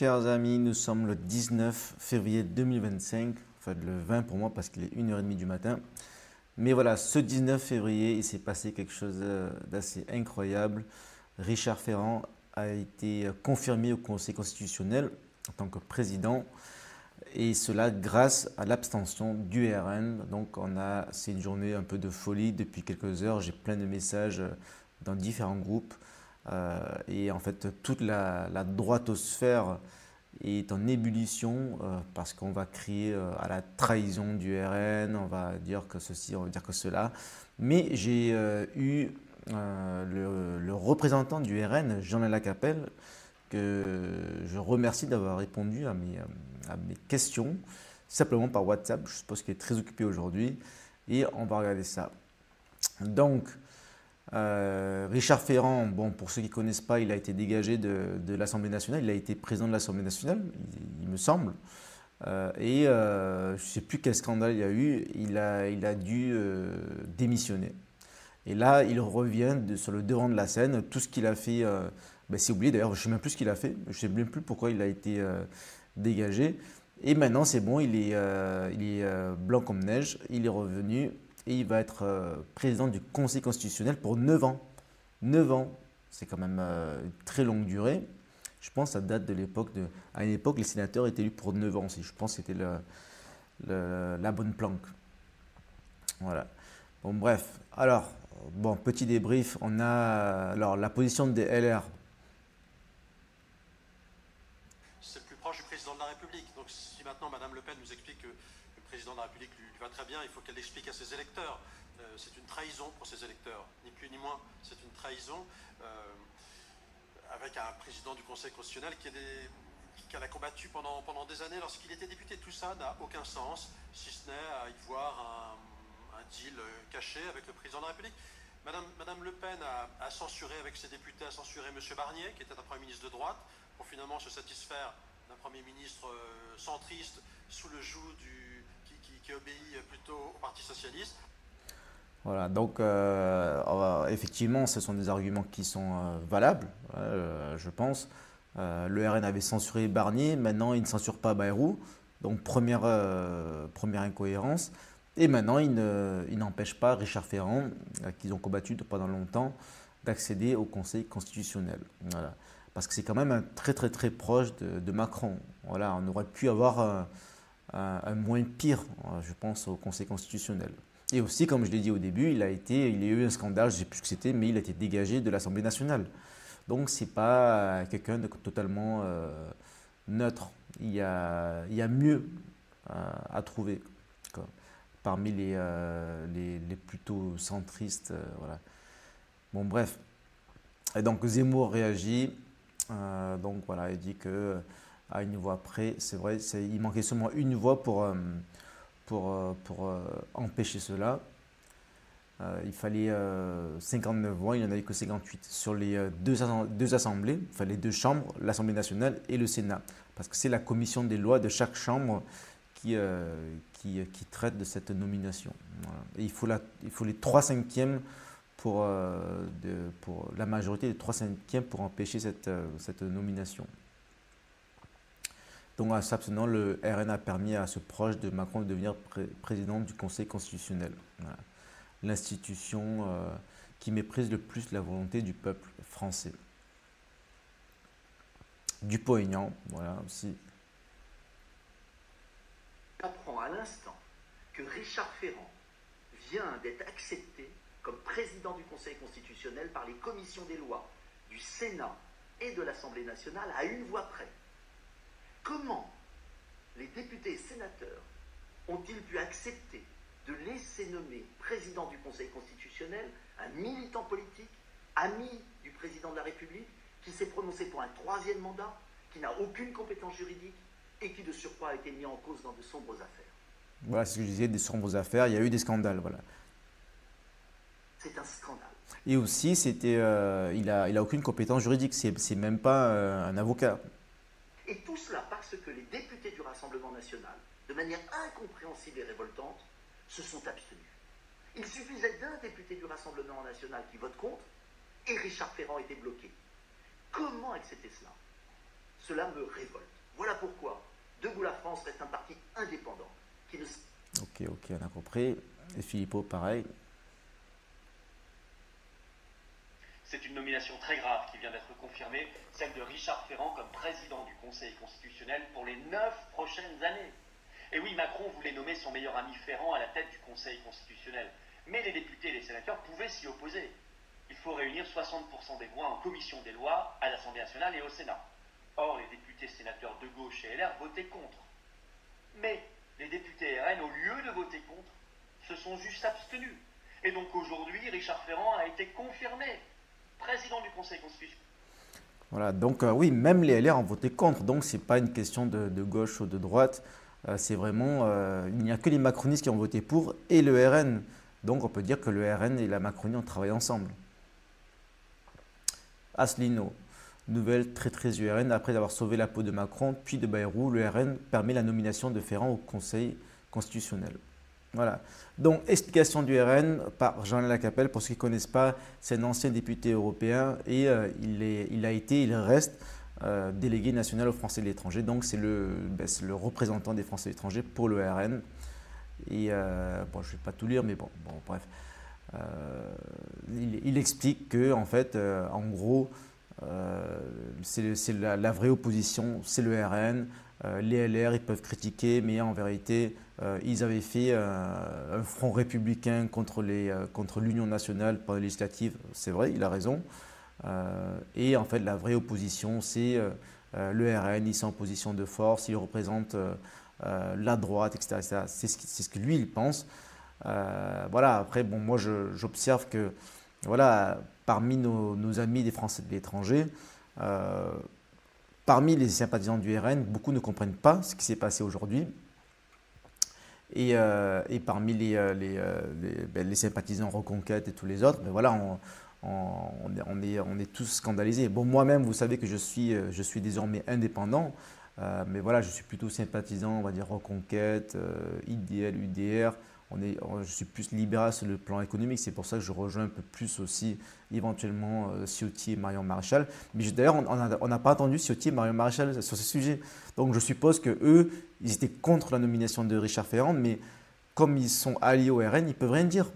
Chers amis, nous sommes le 19 février 2025, enfin le 20 pour moi parce qu'il est 1h30 du matin. Mais voilà, ce 19 février, il s'est passé quelque chose d'assez incroyable. Richard Ferrand a été confirmé au Conseil constitutionnel en tant que président et cela grâce à l'abstention du RN. Donc c'est une journée un peu de folie depuis quelques heures. J'ai plein de messages dans différents groupes. Et en fait, toute la droitosphère est en ébullition parce qu'on va crier à la trahison du RN, on va dire que ceci, on va dire que cela. Mais j'ai eu le représentant du RN, Jean-Alain Lacapelle, que je remercie d'avoir répondu à mes questions, simplement par WhatsApp. Je suppose qu'il est très occupé aujourd'hui et on va regarder ça. Donc, Richard Ferrand, bon, pour ceux qui ne connaissent pas, il a été dégagé de l'Assemblée nationale. Il a été président de l'Assemblée nationale, il me semble. Je ne sais plus quel scandale il y a eu. Il a dû démissionner. Et là, il revient sur le devant de la scène. Tout ce qu'il a fait, c'est oublié d'ailleurs. Je ne sais même plus ce qu'il a fait. Je ne sais même plus pourquoi il a été dégagé. Et maintenant, c'est bon, il est blanc comme neige. Il est revenu. Et il va être président du Conseil constitutionnel pour 9 ans. 9 ans, c'est quand même une très longue durée. Je pense que ça date de l'époque à une époque, les sénateurs étaient élus pour 9 ans aussi. Je pense que c'était la bonne planque. Voilà. Bon, bref. Alors, bon, petit débrief. On a alors la position des LR. C'est plus proche du président de la République. Donc si maintenant Mme Le Pen nous explique que le président de la République lui va très bien, il faut qu'elle l'explique à ses électeurs. C'est une trahison pour ses électeurs, ni plus ni moins. C'est une trahison avec un président du Conseil constitutionnel qu'elle a combattu pendant des années lorsqu'il était député. Tout ça n'a aucun sens, si ce n'est à y voir un deal caché avec le président de la République. Madame Le Pen a censuré avec ses députés, a censuré M. Barnier, qui était un Premier ministre de droite, pour finalement se satisfaire d'un Premier ministre centriste sous le joug qui obéit plutôt au Parti socialiste. Voilà, donc effectivement, ce sont des arguments qui sont valables, je pense. Le RN avait censuré Barnier, maintenant il ne censure pas Bayrou, donc première incohérence. Et maintenant, il n'empêche pas Richard Ferrand, qu'ils ont combattu pendant longtemps, d'accéder au Conseil constitutionnel. Voilà. Parce que c'est quand même très très très proche de Macron. Voilà, on aurait pu avoir un moins pire, je pense, au Conseil constitutionnel. Et aussi, comme je l'ai dit au début, il y a eu un scandale, je ne sais plus ce que c'était, mais il a été dégagé de l'Assemblée nationale. Donc, ce n'est pas quelqu'un de totalement neutre. Il y a mieux à trouver quoi, parmi les plutôt centristes. Voilà. Bon, bref. Et donc, Zemmour réagit. Donc, voilà, il dit que à une voix près, c'est vrai, il manquait seulement une voix pour empêcher cela. Il fallait 59 voix, il n'y en avait que 58 sur les deux assemblées, enfin les deux chambres, l'Assemblée nationale et le Sénat. Parce que c'est la commission des lois de chaque chambre qui traite de cette nomination. Voilà. Et il faut les 3/5 pour la majorité des 3/5 pour empêcher cette nomination. Donc, en s'abstenant, le RN a permis à ce proche de Macron de devenir président du Conseil constitutionnel. Voilà. L'institution qui méprise le plus la volonté du peuple français. Dupont-Aignan, voilà aussi. J'apprends à l'instant que Richard Ferrand vient d'être accepté comme président du Conseil constitutionnel par les commissions des lois du Sénat et de l'Assemblée nationale à une voix près. Comment les députés et sénateurs ont-ils pu accepter de laisser nommer président du Conseil constitutionnel un militant politique, ami du président de la République, qui s'est prononcé pour un 3e mandat, qui n'a aucune compétence juridique et qui de surcroît a été mis en cause dans de sombres affaires? Voilà, c'est ce que je disais, des sombres affaires, il y a eu des scandales, voilà. C'est un scandale. Et aussi, il a aucune compétence juridique, c'est même pas un avocat. Et tout cela parce que les députés du Rassemblement national, de manière incompréhensible et révoltante, se sont abstenus. Il suffisait d'un député du Rassemblement national qui vote contre, et Richard Ferrand était bloqué. Comment accepter cela? Cela me révolte. Voilà pourquoi Debout la France reste un parti indépendant qui ne... Ok, on a compris. Et Philippot, pareil. C'est une nomination très grave qui vient d'être confirmée, celle de Richard Ferrand comme président du Conseil constitutionnel pour les 9 prochaines années. Et oui, Macron voulait nommer son meilleur ami Ferrand à la tête du Conseil constitutionnel. Mais les députés et les sénateurs pouvaient s'y opposer. Il faut réunir 60% des voix en commission des lois à l'Assemblée nationale et au Sénat. Or, les députés sénateurs de gauche et LR votaient contre. Mais les députés RN, au lieu de voter contre, se sont juste abstenus. Et donc aujourd'hui, Richard Ferrand a été confirmé président du Conseil constitutionnel. Voilà, donc oui, même les LR ont voté contre. Donc, ce n'est pas une question de gauche ou de droite. C'est vraiment, il n'y a que les macronistes qui ont voté pour et le RN. Donc, on peut dire que le RN et la Macronie ont travaillé ensemble. Asselineau, nouvelle traîtrise du RN. Après avoir sauvé la peau de Macron puis de Bayrou, le RN permet la nomination de Ferrand au Conseil constitutionnel. Voilà. Donc, explication du RN par Jean Lacapelle. Pour ceux qui ne connaissent pas, c'est un ancien député européen et il reste délégué national aux Français de l'étranger. Donc, c'est le représentant des Français de l'étranger pour le RN. Et bon, je ne vais pas tout lire, mais bon bref. Il explique que, en fait, en gros, c'est la vraie opposition, c'est le RN. Les LR, ils peuvent critiquer, mais en vérité, ils avaient fait un front républicain contre l'Union nationale pendant les législatives. C'est vrai, il a raison. Et en fait, la vraie opposition, c'est le RN. Ils sont en position de force, ils représentent la droite, etc. C'est ce que lui, il pense. Voilà, après, bon, moi, j'observe que, voilà, parmi nos amis des Français de l'étranger, parmi les sympathisants du RN, beaucoup ne comprennent pas ce qui s'est passé aujourd'hui. Et parmi les sympathisants Reconquête et tous les autres, ben voilà, on est tous scandalisés. Bon, moi-même, vous savez que je suis désormais indépendant, mais voilà, je suis plutôt sympathisant, on va dire Reconquête, IDL, UDR. Je suis plus libéral sur le plan économique, c'est pour ça que je rejoins un peu plus aussi éventuellement Ciotti et Marion Maréchal. Mais d'ailleurs, on n'a pas entendu Ciotti et Marion Maréchal sur ce sujet. Donc je suppose qu'eux, ils étaient contre la nomination de Richard Ferrand, mais comme ils sont alliés au RN, ils ne peuvent rien dire. Enfin,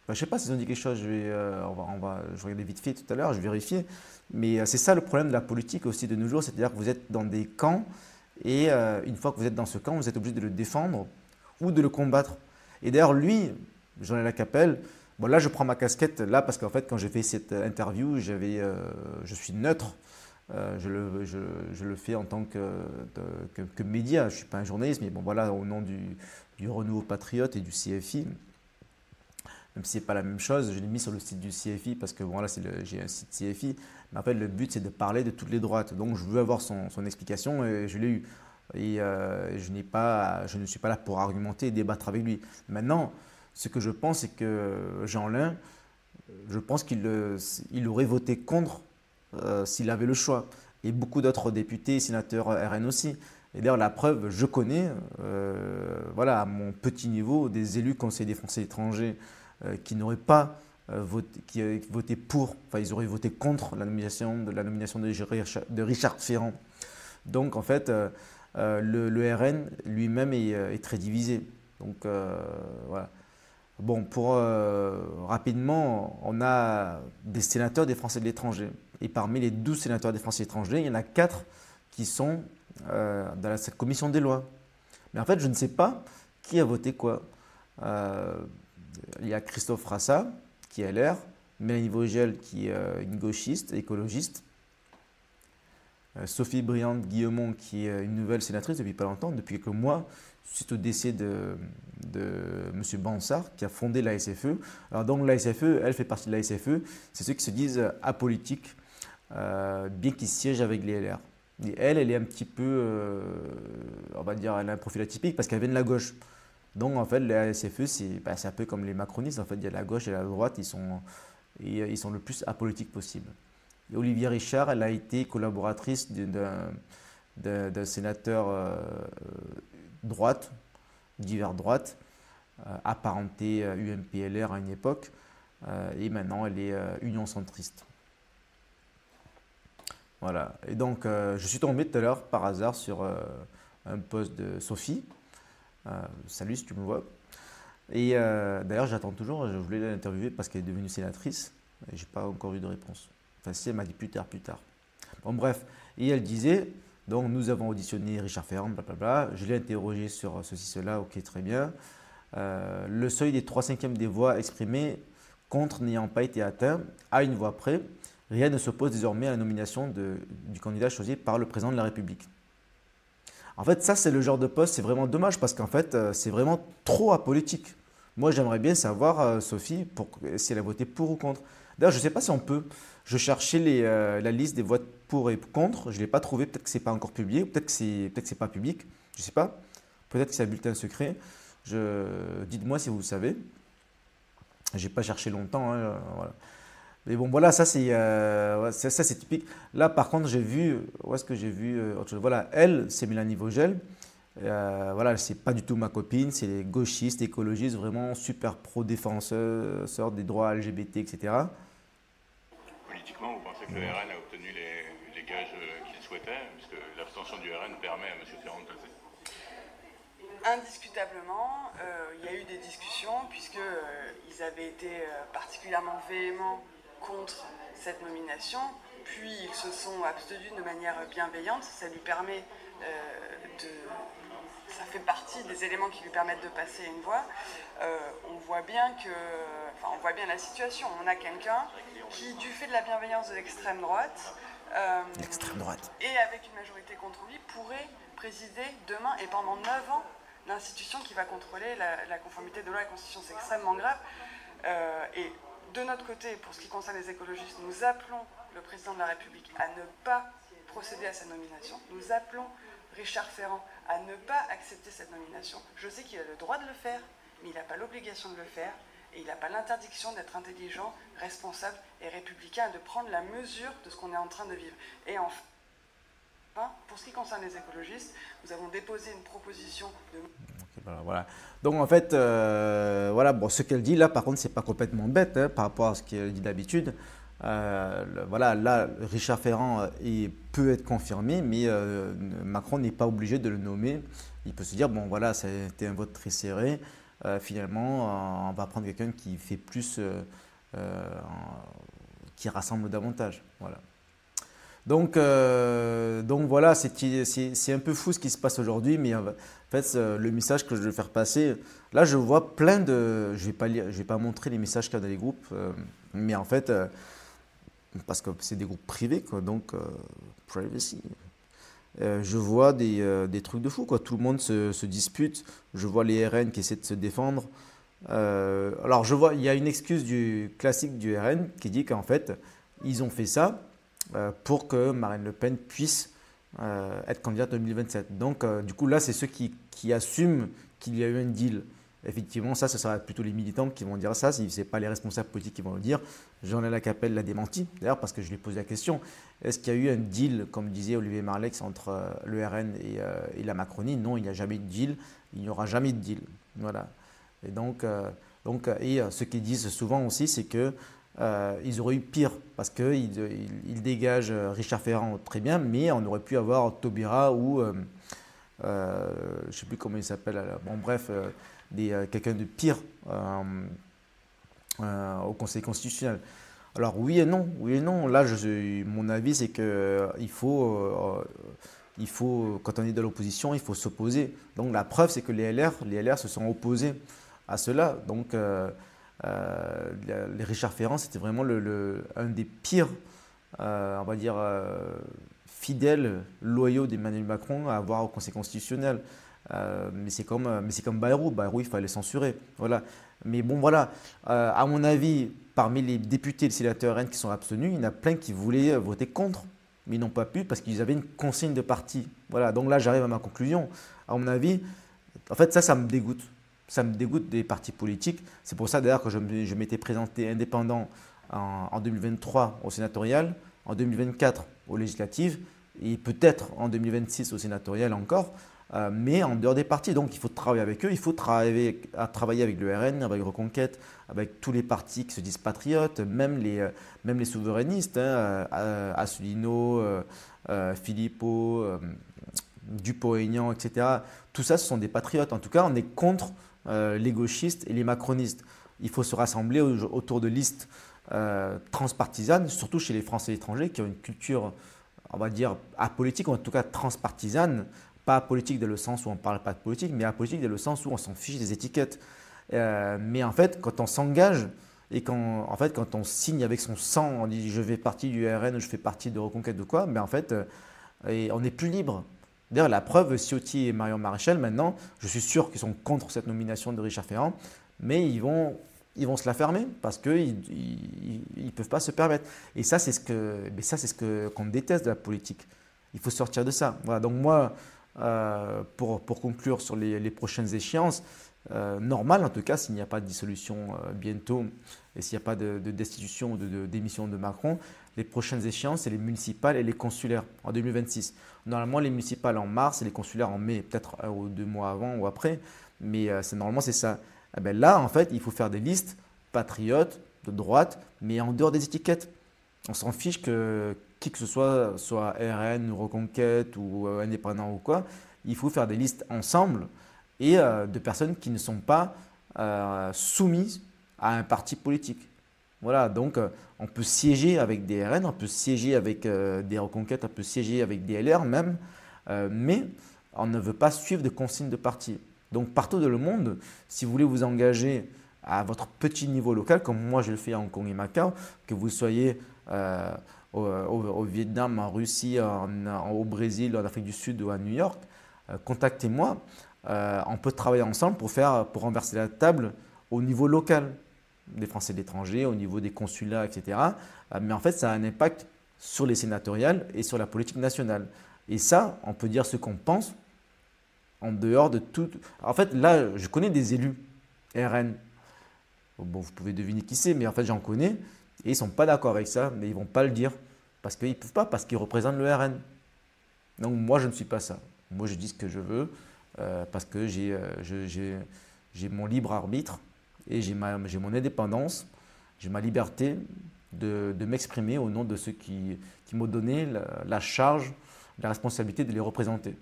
je ne sais pas s'ils ont dit quelque chose, je regardais vite fait tout à l'heure, je vérifie. Mais c'est ça le problème de la politique aussi de nos jours, c'est-à-dire que vous êtes dans des camps et une fois que vous êtes dans ce camp, vous êtes obligé de le défendre ou de le combattre. Et d'ailleurs, lui, Jean Lacapelle, bon là je prends ma casquette là parce qu'en fait quand j'ai fait cette interview, je suis neutre, je le fais en tant que média, je ne suis pas un journaliste, mais bon voilà, au nom du Renouveau Patriote et du CFI, même si ce n'est pas la même chose, je l'ai mis sur le site du CFI parce que voilà, j'ai un site CFI, mais en fait le but c'est de parler de toutes les droites, donc je veux avoir son explication et je l'ai eu. Et je ne suis pas là pour argumenter et débattre avec lui. Maintenant, ce que je pense, c'est que Jeanlin, je pense qu'il aurait voté contre s'il avait le choix. Et beaucoup d'autres députés et sénateurs RN aussi. Et d'ailleurs, la preuve, je connais, voilà, à mon petit niveau, des élus conseillers des Français étrangers qui n'auraient pas voté pour, enfin, ils auraient voté contre la nomination de Richard Ferrand. Donc, en fait, le RN lui-même est très divisé. Donc voilà. Bon, rapidement, on a des sénateurs des Français de l'étranger. Et parmi les 12 sénateurs des Français de l'étranger, il y en a 4 qui sont dans cette commission des lois. Mais en fait, je ne sais pas qui a voté quoi. Il y a Christophe Rassa, qui est LR, Mélanie Vogel, qui est une gauchiste, écologiste, Sophie Briand-Guillemont, qui est une nouvelle sénatrice depuis pas longtemps, depuis quelques mois, suite au décès de M. Bansard, qui a fondé la SFE. Alors donc la SFE, elle fait partie de la SFE, c'est ceux qui se disent apolitiques, bien qu'ils siègent avec les LR. Et elle est un petit peu, on va dire, elle a un profil atypique parce qu'elle vient de la gauche. Donc en fait, la SFE, c'est un peu comme les macronistes, en fait, il y a la gauche et la droite, ils sont le plus apolitiques possible. Et Olivier Richard, elle a été collaboratrice d'un sénateur droite, divers droite, apparenté UMPLR à une époque, et maintenant elle est Union centriste. Voilà. Et donc, je suis tombé tout à l'heure par hasard sur un post de Sophie. Salut si tu me vois. Et d'ailleurs, j'attends toujours. Je voulais l'interviewer parce qu'elle est devenue sénatrice. Et j'ai pas encore eu de réponse. Enfin, si, elle m'a dit plus tard, plus tard. Bon, bref. Et elle disait, donc, nous avons auditionné Richard Ferrand, blablabla. Je l'ai interrogé sur ceci, cela. Ok, très bien. Le seuil des 3/5 des voix exprimées contre n'ayant pas été atteint, à une voix près, rien ne s'oppose désormais à la nomination du candidat choisi par le président de la République. En fait, ça, c'est le genre de poste, c'est vraiment dommage parce qu'en fait, c'est vraiment trop apolitique. Moi, j'aimerais bien savoir, Sophie, si elle a voté pour ou contre. D'ailleurs, je ne sais pas si on peut. Je cherchais la liste des votes pour et contre. Je ne l'ai pas trouvé. Peut-être que ce n'est pas encore publié. Peut-être que c'est pas public. Je ne sais pas. Peut-être que c'est un bulletin secret. Dites-moi si vous le savez. Je n'ai pas cherché longtemps. Hein, voilà. Mais bon, voilà, ça c'est typique. Là, par contre, j'ai vu, où est-ce que j'ai vu autre chose? Voilà, elle, c'est Mélanie Vogel. Voilà, c'est pas du tout ma copine, c'est les gauchistes, écologistes, vraiment super pro-défenseurs des droits LGBT, etc. Politiquement, vous pensez que le RN a obtenu les gages qu'il souhaitait, puisque l'abstention du RN permet à M. Ferrand de passer? Indiscutablement, il y a eu des discussions puisqu'ils avaient été particulièrement véhéments contre cette nomination, puis ils se sont abstenus de manière bienveillante. Ça lui permet ça fait partie des éléments qui lui permettent de passer une voie. On voit bien la situation. On a quelqu'un qui, du fait de la bienveillance de l'extrême droite, et avec une majorité contre lui, pourrait présider demain et pendant 9 ans l'institution qui va contrôler la conformité de loi à la Constitution. C'est extrêmement grave. Et de notre côté, pour ce qui concerne les écologistes, nous appelons le président de la République à ne pas procéder à sa nomination. Nous appelons Richard Ferrand à ne pas accepter cette nomination. Je sais qu'il a le droit de le faire, mais il n'a pas l'obligation de le faire. Et il n'a pas l'interdiction d'être intelligent, responsable et républicain et de prendre la mesure de ce qu'on est en train de vivre. Et enfin, pour ce qui concerne les écologistes, nous avons déposé une proposition de... Voilà. Donc en fait, voilà, bon, ce qu'elle dit là, par contre, c'est pas complètement bête hein, par rapport à ce qu'elle dit d'habitude. Voilà, là, Richard Ferrand peut être confirmé, mais Macron n'est pas obligé de le nommer. Il peut se dire, bon voilà, ça a été un vote très serré. Finalement, on va prendre quelqu'un qui fait plus, qui rassemble davantage. Voilà. Donc voilà, c'est un peu fou ce qui se passe aujourd'hui, mais en fait, le message que je veux faire passer, là je vois plein de, je vais pas montrer les messages qu'il y a dans les groupes, mais en fait, parce que c'est des groupes privés, quoi, donc privacy. Je vois des trucs de fou, quoi. Tout le monde se dispute. Je vois les RN qui essaient de se défendre. Alors je vois, il y a une excuse classique du RN qui dit qu'en fait, ils ont fait ça pour que Marine Le Pen puisse être candidate en 2027. Donc, du coup, là, c'est ceux qui assument qu'il y a eu un deal. Effectivement, ça sera plutôt les militants qui vont dire ça, si ce n'est pas les responsables politiques qui vont le dire. Jean-Léon Lacapelle l'a démenti, d'ailleurs, parce que je lui ai posé la question. Est-ce qu'il y a eu un deal, comme disait Olivier Marleix, entre le RN et la Macronie? Non, il n'y a jamais eu de deal, il n'y aura jamais de deal. Voilà. Et donc ce qu'ils disent souvent aussi, c'est que ils auraient eu pire parce qu'ils dégagent Richard Ferrand très bien, mais on aurait pu avoir Taubira ou je ne sais plus comment il s'appelle. Bon, bref, quelqu'un de pire au Conseil constitutionnel. Alors oui et non, oui et non. Là, mon avis, c'est que il faut, quand on est dans l'opposition, il faut s'opposer. Donc la preuve, c'est que les LR se sont opposés à cela. Donc les Richard Ferrand, c'était vraiment un des pires, on va dire, fidèles, loyaux d'Emmanuel Macron à avoir au Conseil constitutionnel. Mais c'est comme Bayrou. Bayrou, il fallait censurer. Voilà. Mais bon, voilà. À mon avis, parmi les députés et les sénateurs RN qui sont abstenus, il y en a plein qui voulaient voter contre, mais ils n'ont pas pu parce qu'ils avaient une consigne de parti. Voilà. Donc là, j'arrive à ma conclusion. À mon avis, en fait, ça me dégoûte. Ça me dégoûte des partis politiques. C'est pour ça d'ailleurs que je m'étais présenté indépendant en 2023 au sénatorial, en 2024 aux législatives et peut-être en 2026 au sénatorial encore. mais en dehors des partis. Donc il faut travailler avec eux, il faut travailler avec le RN, avec Reconquête, avec tous les partis qui se disent patriotes, même les souverainistes, hein, Asselineau, Philippot, Dupont-Aignan, etc. Tout ça, ce sont des patriotes. En tout cas, on est contre les gauchistes et les macronistes. Il faut se rassembler autour de listes transpartisanes, surtout chez les Français étrangers qui ont une culture, on va dire, apolitique, ou en tout cas transpartisane. Pas apolitique dans le sens où on ne parle pas de politique, mais apolitique dans le sens où on s'en fiche des étiquettes. Mais en fait, quand on s'engage et quand on signe avec son sang, on dit je fais partie du RN, je fais partie de Reconquête ou quoi, mais en fait, on n'est plus libre. D'ailleurs, la preuve, Ciotti et Marion Maréchal, maintenant, je suis sûr qu'ils sont contre cette nomination de Richard Ferrand, mais ils vont se la fermer parce qu'ils ne peuvent pas se permettre. Et ça, c'est ce qu'on déteste de la politique. Il faut sortir de ça. Voilà, donc moi, pour conclure sur les prochaines échéances, normal en tout cas, s'il n'y a pas de dissolution bientôt et s'il n'y a pas de destitution ou de démission de Macron, les prochaines échéances, c'est les municipales et les consulaires en 2026. Normalement, les municipales en mars et les consulaires en mai, peut-être 1 ou 2 mois avant ou après, mais normalement c'est ça. Eh bien, là, en fait, il faut faire des listes patriotes, de droite, mais en dehors des étiquettes. On s'en fiche que qui que ce soit RN ou Reconquête ou indépendant ou quoi, il faut faire des listes ensemble et de personnes qui ne sont pas soumises à un parti politique. Voilà, donc on peut siéger avec des RN, on peut siéger avec des Reconquêtes, on peut siéger avec des LR même, mais on ne veut pas suivre de consignes de parti. Donc partout dans le monde, si vous voulez vous engager à votre petit niveau local, comme moi je le fais à Hong Kong et Macao, que vous soyez au Vietnam, en Russie, au Brésil, en Afrique du Sud ou à New York, contactez-moi. On peut travailler ensemble pour renverser la table au niveau local des Français de l'étranger, au niveau des consulats, etc. Mais en fait, ça a un impact sur les sénatoriales et sur la politique nationale. Et ça, on peut dire ce qu'on pense en dehors de tout. En fait, là, je connais des élus RN. Bon, vous pouvez deviner qui c'est, mais en fait, j'en connais. Et ils ne sont pas d'accord avec ça, mais ils ne vont pas le dire. Parce qu'ils ne peuvent pas, parce qu'ils représentent le RN. Donc moi, je ne suis pas ça. Moi, je dis ce que je veux, parce que j'ai mon libre arbitre et j'ai mon indépendance, j'ai ma liberté de m'exprimer au nom de ceux qui m'ont donné la charge, la responsabilité de les représenter.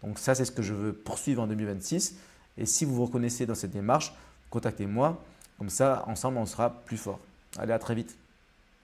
Donc ça, c'est ce que je veux poursuivre en 2026. Et si vous vous reconnaissez dans cette démarche, contactez-moi. Comme ça, ensemble, on sera plus fort. Allez, à très vite.